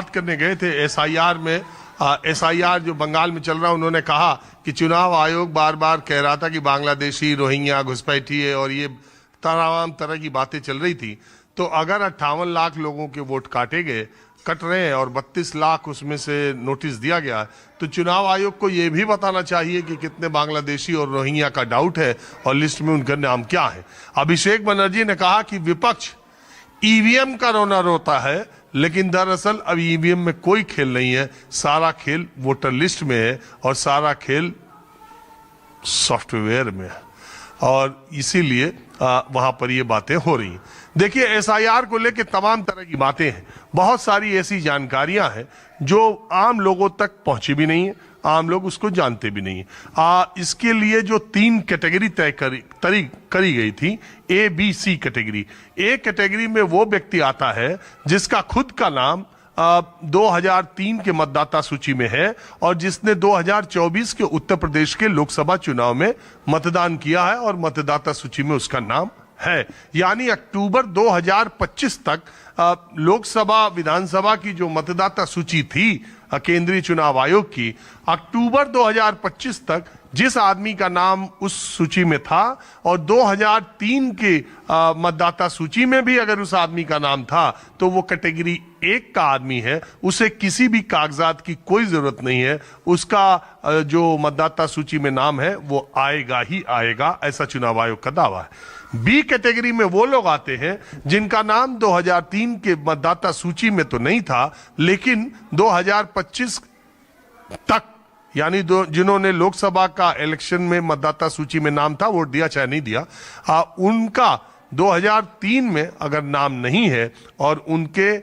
बात करने गए थे एसआईआर में। एसआईआर जो बंगाल में चल रहा है, उन्होंने कहा कि चुनाव आयोग बार बार कह रहा था कि बांग्लादेशी, रोहिंग्या, घुसपैठिए और ये तमाम तरह की बातें चल रही थी। तो अगर 58 लाख लोगों के वोट कट रहे हैं और 32 लाख उसमें से नोटिस दिया गया, तो चुनाव आयोग को यह भी बताना चाहिए कि कितने बांग्लादेशी और रोहिंग्या का डाउट है और लिस्ट में उनका नाम क्या है। अभिषेक बनर्जी ने कहा कि विपक्ष ईवीएम का रोना रोता है, लेकिन दरअसल अब ईवीएम में कोई खेल नहीं है, सारा खेल वोटर लिस्ट में है और सारा खेल सॉफ्टवेयर में है, और इसीलिए वहां पर ये बातें हो रही हैं। देखिए, एसआईआर को लेकर तमाम तरह की बातें हैं, बहुत सारी ऐसी जानकारियां हैं जो आम लोगों तक पहुंची भी नहीं है, आम लोग उसको जानते भी नहीं है। इसके लिए जो 3 कैटेगरी तय करी गई थी, ए बी सी कैटेगरी। ए कैटेगरी में वो व्यक्ति आता है जिसका खुद का नाम 2003 के मतदाता सूची में है और जिसने 2024 के उत्तर प्रदेश के लोकसभा चुनाव में मतदान किया है और मतदाता सूची में उसका नाम है। यानी अक्टूबर 2025 तक लोकसभा, विधानसभा की जो मतदाता सूची थी केंद्रीय चुनाव आयोग की, अक्टूबर 2025 तक जिस आदमी का नाम उस सूची में था और 2003 के मतदाता सूची में भी अगर उस आदमी का नाम था, तो वो कैटेगरी 1 का आदमी है, उसे किसी भी कागजात की कोई जरूरत नहीं है, उसका जो मतदाता सूची में नाम है वो आएगा ही आएगा, ऐसा चुनाव आयोग का दावा है। बी कैटेगरी में वो लोग आते हैं जिनका नाम 2003 के मतदाता सूची में तो नहीं था, लेकिन 2025 तक, यानी जिन्होंने लोकसभा का इलेक्शन में मतदाता सूची में नाम था, वोट दिया चाहे नहीं दिया, उनका 2003 में अगर नाम नहीं है और उनके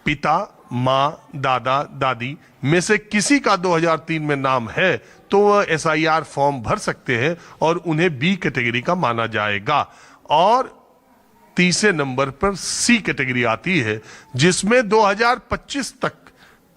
पिता, माँ, दादा, दादी में से किसी का 2003 में नाम है, तो वह एसआईआर फॉर्म भर सकते हैं और उन्हें बी कैटेगरी का माना जाएगा। और तीसरे नंबर पर सी कैटेगरी आती है, जिसमें 2025 तक,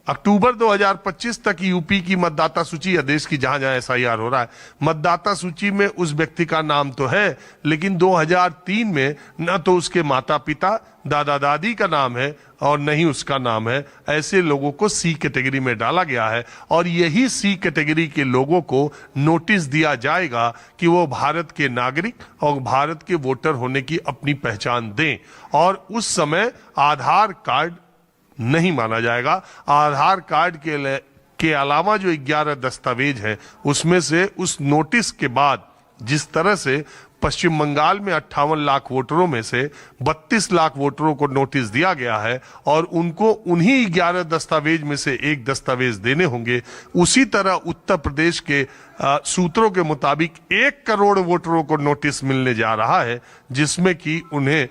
अक्टूबर 2025 तक यूपी की मतदाता सूची या देश की जहां जहां एसआईआर हो रहा है, मतदाता सूची में उस व्यक्ति का नाम तो है, लेकिन 2003 में न तो उसके माता पिता, दादा दादी का नाम है और न ही उसका नाम है। ऐसे लोगों को सी कैटेगरी में डाला गया है और यही सी कैटेगरी के लोगों को नोटिस दिया जाएगा कि वो भारत के नागरिक और भारत के वोटर होने की अपनी पहचान दें, और उस समय आधार कार्ड नहीं माना जाएगा। आधार कार्ड के अलावा जो 11 दस्तावेज हैं, उसमें से उस नोटिस के बाद जिस तरह से पश्चिम बंगाल में 58 लाख वोटरों में से 32 लाख वोटरों को नोटिस दिया गया है और उनको उन्हीं 11 दस्तावेज में से एक दस्तावेज देने होंगे, उसी तरह उत्तर प्रदेश के सूत्रों के मुताबिक 1 करोड़ वोटरों को नोटिस मिलने जा रहा है, जिसमें कि उन्हें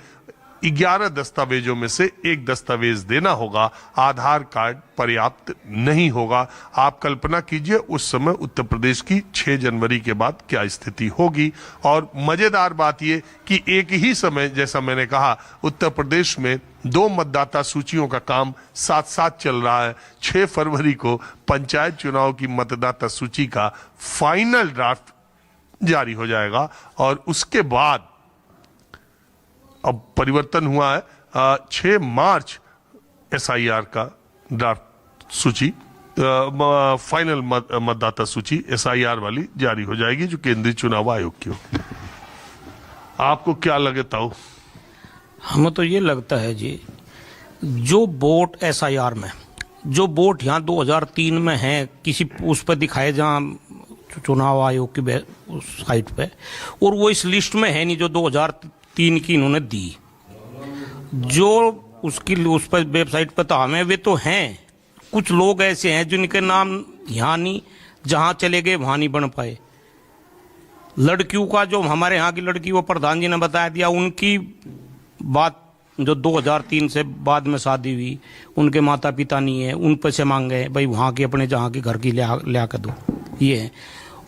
11 दस्तावेजों में से एक दस्तावेज देना होगा। आधार कार्ड पर्याप्त नहीं होगा। आप कल्पना कीजिए उस समय उत्तर प्रदेश की 6 जनवरी के बाद क्या स्थिति होगी। और मजेदार बात यह कि एक ही समय, जैसा मैंने कहा, उत्तर प्रदेश में 2 मतदाता सूचियों का काम साथ साथ चल रहा है। 6 फरवरी को पंचायत चुनाव की मतदाता सूची का फाइनल ड्राफ्ट जारी हो जाएगा और उसके बाद अब परिवर्तन हुआ है, 6 मार्च एसआईआर का ड्राफ्ट सूची, फाइनल मतदाता सूची एसआईआर वाली जारी हो जाएगी, जो केंद्रीय चुनाव आयोग की होगी। आपको क्या लगता हो? हमें तो ये लगता है जी, जो वोट एसआईआर में, जो वोट यहाँ 2003 में है, किसी उस पर दिखाए जहाँ चुनाव आयोग की साइट पे, और वो इस लिस्ट में है नहीं जो 2003 की इन्होंने दी, जो उसकी उस पर वेबसाइट पर तो हमें वे तो हैं। कुछ लोग ऐसे हैं जिनके नाम यहाँ नहीं, जहाँ चले गए वहाँ नहीं बन पाए। लड़कियों का, जो हमारे यहाँ की लड़की, वो प्रधान जी ने बता दिया, उनकी बात जो 2003 से बाद में शादी हुई, उनके माता पिता नहीं है, उन पर से मांगे भाई वहाँ की, अपने जहाँ की घर की ले कर दो, ये है।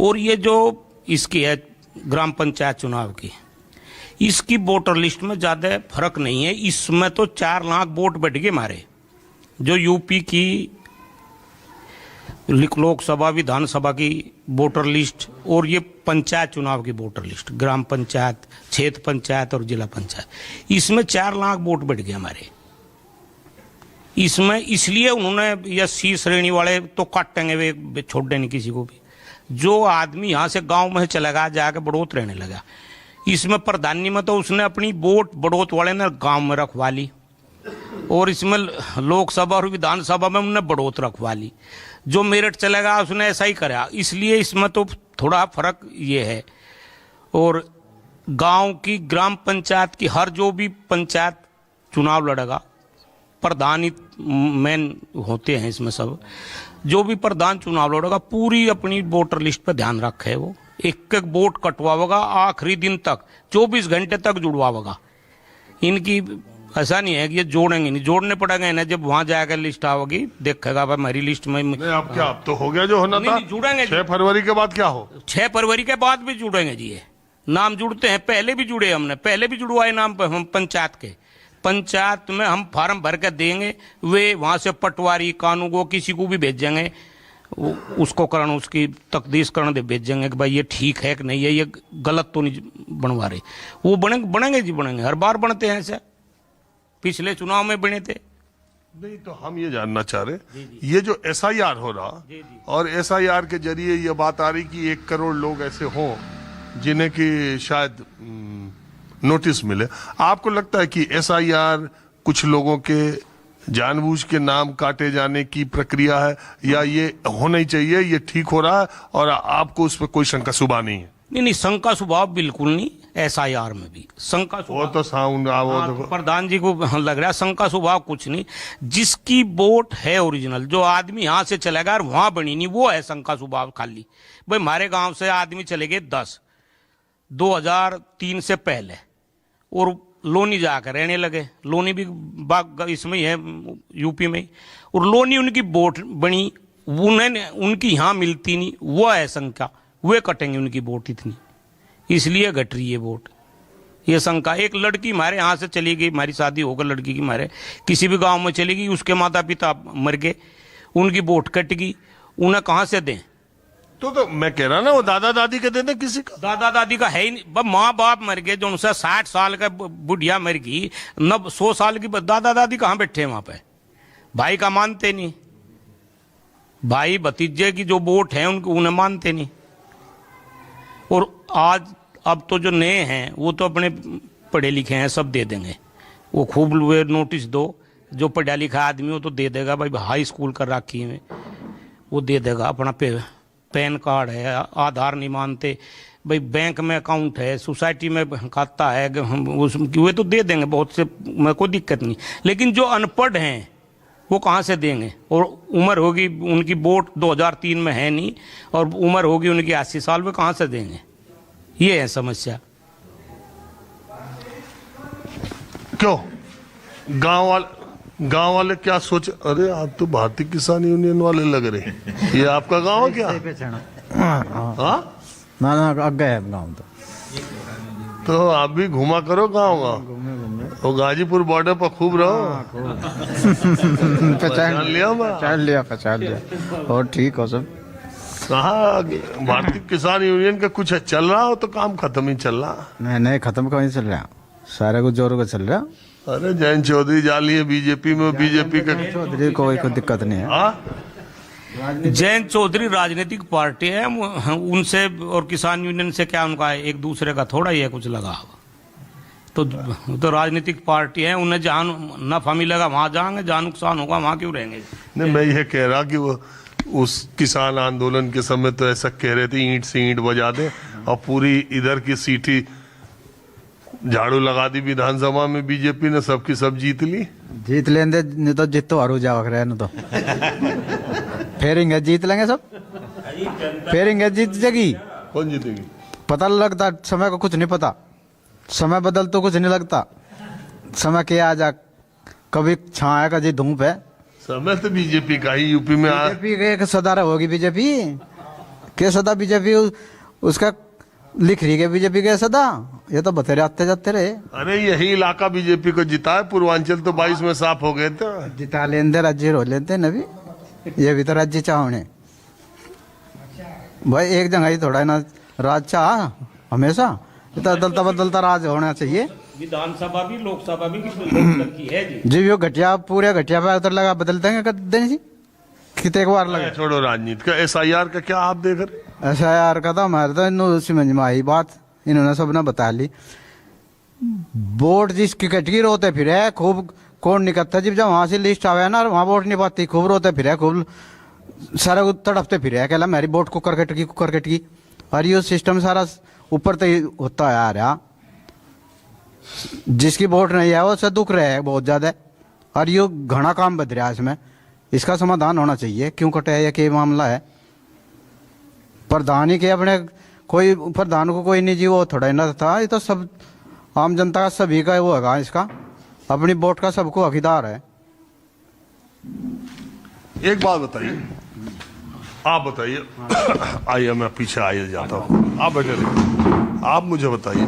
और ये जो इसकी है ग्राम पंचायत चुनाव की, इसकी वोटर लिस्ट में ज़्यादा फर्क नहीं है। इसमें तो 4 लाख वोट बैठ गए हमारे, जो यूपी की लोकसभा, विधानसभा की वोटर लिस्ट और ये पंचायत चुनाव की वोटर लिस्ट, ग्राम पंचायत, क्षेत्र पंचायत और जिला पंचायत, इसमें 4 लाख वोट बैठ गए हमारे। इसमें इसलिए उन्होंने ये सी श्रेणी वाले तो काटेंगे, वे छोड़ नहीं किसी को भी। जो आदमी यहाँ से गांव में चला गया जाके बड़ौत रहने लगा, इसमें प्रधानी में तो उसने अपनी वोट बड़ौत वाले ने गांव में रखवा ली, और इसमें लोकसभा और विधानसभा में उन्होंने बड़ौत रखवा ली। जो मेरठ चला गया उसने ऐसा ही करा, इसलिए इसमें तो थोड़ा फर्क ये है। और गांव की ग्राम पंचायत की हर जो भी पंचायत चुनाव लड़ेगा, प्रधान ही मेन होते हैं इसमें सब, जो भी प्रधान चुनाव लड़ेगा पूरी अपनी वोटर लिस्ट पे ध्यान रखे, वो एक एक वोट कटवावेगा, आखिरी दिन तक 24 घंटे तक जुड़वावेगा। इनकी ऐसा नहीं है कि ये जोड़ेंगे नहीं, जोड़ने पड़ेंगे ना, जब वहां जाकर लिस्ट आओगी देखेगा भाई मेरी लिस्ट में नहीं, अब क्या, अब तो हो गया जो होना था। जुड़ेंगे 6 फरवरी के बाद क्या हो, 6 फरवरी के बाद भी जुड़ेंगे जी। ये नाम जुड़ते हैं, पहले भी जुड़े, हमने पहले भी जुड़वाए नाम हम पंचायत के। पंचायत में हम फार्म भर के देंगे, वे वहां से पटवारी कानून को किसी को भी भेजेंगे, उसको करण उसकी तकदीस करण दे भेजेंगे कि भाई ये ठीक है कि नहीं है, ये गलत तो नहीं बनवा रहे। वो बनेंगे जी, बनेंगे, हर बार बनते हैं ऐसे, पिछले चुनाव में बने थे। नहीं तो हम ये जानना चाह रहे, ये जो SIR हो रहा और SIR के जरिए ये बात आ रही कि 1 करोड़ लोग ऐसे हों जिन्हें कि शायद नोटिस मिले, आपको लगता है कि SIR कुछ लोगों के जानबूझ के नाम काटे जाने की प्रक्रिया है, या ये होना ही चाहिए, ये ठीक हो रहा है और आपको उस पर कोई शंका शुबा नहीं है? नहीं, शंका स्वभाव बिल्कुल नहीं। SIR में भी शंका वो तो साउंड प्रधान जी को लग रहा है शंका स्वभाव कुछ नहीं। जिसकी वोट है ओरिजिनल, जो आदमी यहाँ से चलेगा और वहां बनी नहीं, वो है शंका स्वभाव खाली। भाई हमारे गांव से आदमी चले गए 10 2003 से पहले, और लोनी जाकर रहने लगे। लोनी भी बाग इसमें ही है, यूपी में ही, और लोनी उनकी वोट बनी, उन्हें उनकी यहाँ मिलती नहीं, वो है शंका, वे कटेंगे उनकी वोट इतनी, इसलिए घट रही है वोट। ये शंका, एक लड़की हमारे यहाँ से चली गई, हमारी शादी होकर लड़की की हमारे किसी भी गांव में चली गई, उसके माता पिता मर गए, उनकी वोट कट गई, उन्हें कहाँ से दें? तो मैं कह रहा ना, वो दादा दादी के देते किसी का, दादा दादी का है ही नहीं। माँ बाप मर गए, जो उनसे 60 साल का बुढ़िया मर गई, 100 साल की दादा दादी कहाँ बैठे वहां पे? भाई का मानते नहीं, भाई भतीजे की जो वोट है उनको उन्हें मानते नहीं। और आज अब तो जो नए हैं वो तो अपने पढ़े लिखे हैं, सब दे देंगे, वो खूब नोटिस दो, जो पढ़ा लिखा आदमी वो तो दे देगा, भाई हाई स्कूल कर रखी है वो दे देगा, अपना पैन कार्ड है, आधार नहीं मानते, भाई बैंक में अकाउंट है, सोसाइटी में खाता है, वे तो दे देंगे, बहुत से में कोई दिक्कत नहीं। लेकिन जो अनपढ़ हैं वो कहाँ से देंगे? और उम्र होगी उनकी, वोट 2003 में है नहीं, और उम्र होगी उनकी 80 साल, वे कहाँ से देंगे? ये है समस्या। क्यों गांव वाले क्या सोच, अरे आप तो भारतीय किसान यूनियन वाले लग रहे हैं, ये आपका गांव है क्या? हाँ ना आगे है गाँव तो आप भी घुमा करो गाँव वो गाजीपुर बॉर्डर पर खूब रहो। पहचान लिया और ठीक हो सब। कहा भारतीय किसान यूनियन का कुछ चल रहा हो तो काम खत्म ही चल रहा? नहीं खत्म कहीं चल रहा, सारे कुछ जोरों का चल रहा। अरे जयंत चौधरी जा लिए बीजेपी में, बीजेपी का चौधरी को कोई दिक्कत नहीं है। जयंत चौधरी राजनीतिक पार्टी है, उनसे और किसान यूनियन से क्या उनका है, एक दूसरे का थोड़ा ही है कुछ लगा, तो राजनीतिक पार्टी है, उन्हें जहाँ नफा मिलेगा वहां जाएंगे, जहाँ नुकसान होगा वहां क्यों रहेंगे? नहीं, मैं ये कह रहा कि वो उस किसान आंदोलन के समय तो ऐसा कह रहे थे ईंट से ईंट बजा दे, और पूरी इधर की सीटी झाड़ू लगा दी विधानसभा में, बीजेपी ने सबकी सब जीत ली। जीत लेंगे नहीं तो जीत तो हरू जावक रहे न तो फेरेंगे, जीत लेंगे सब, फेरेंगे जीत जाएगी। कौन जीतेगी पता लगता, समय को कुछ नहीं पता, समय बदल तो कुछ नहीं लगता, समय क्या आ जा, कभी छाया का जी धूप है। समय तो बीजेपी का ही यूपी में बीजेपी के सदा होगी, बीजेपी के सदा, बीजेपी उसका लिख रही है बीजेपी के सदा, ये तो बतेरे आते जाते रहे। अरे यही इलाका बीजेपी को जिता है, पूर्वांचल तो 22 में साफ हो गए थे। जिता लेंदे राज्य हो लेते नभी, ये भी तो राज्य चाहने भाई, एक जगह ही थोड़ा ना राज चाह हमेशा, इतना बदलता बदलता राज होना चाहिए। विधानसभा भी लोकसभा भी लोकतंत्र की है जी। जी वो घटिया पूरे घटिया पे उतर लगा बदल देंगे कर दें जी, कितने एक बार लगे। छोड़ो राजनीति का, SIR का क्या आप देख रहे? ऐसा यार का था हमारे तो इन्होंने समझ में आई बात, इन्होंने सबने बता ली। वोट जिसकी कटकी रोते फिर है खूब, कौन निकलता जब वहां से लिस्ट आवे ना वहां वोट नहीं पाती, खूब रोते फिर है, खूब सारा तड़पते फिर है, कहला मेरी वोट कुकर कटकी। और ये सिस्टम सारा ऊपर तो होता है यार। जिसकी वोट नहीं है वो उससे दुख रहे है बहुत ज्यादा। और ये घना काम बद रहा है इसमें, इसका समाधान होना चाहिए। क्यों कटे है, क्या मामला है? प्रधान ही के अपने कोई प्रधान को कोई निजी वो थोड़ा ना था, ये तो सब आम जनता का सभी का वो है, इसका अपनी वोट का सबको हकदार है। एक बात बताइए, आप बताइए। आइए मैं पीछे आइए जाता हूँ, आप बैठे रहिए। आप मुझे बताइए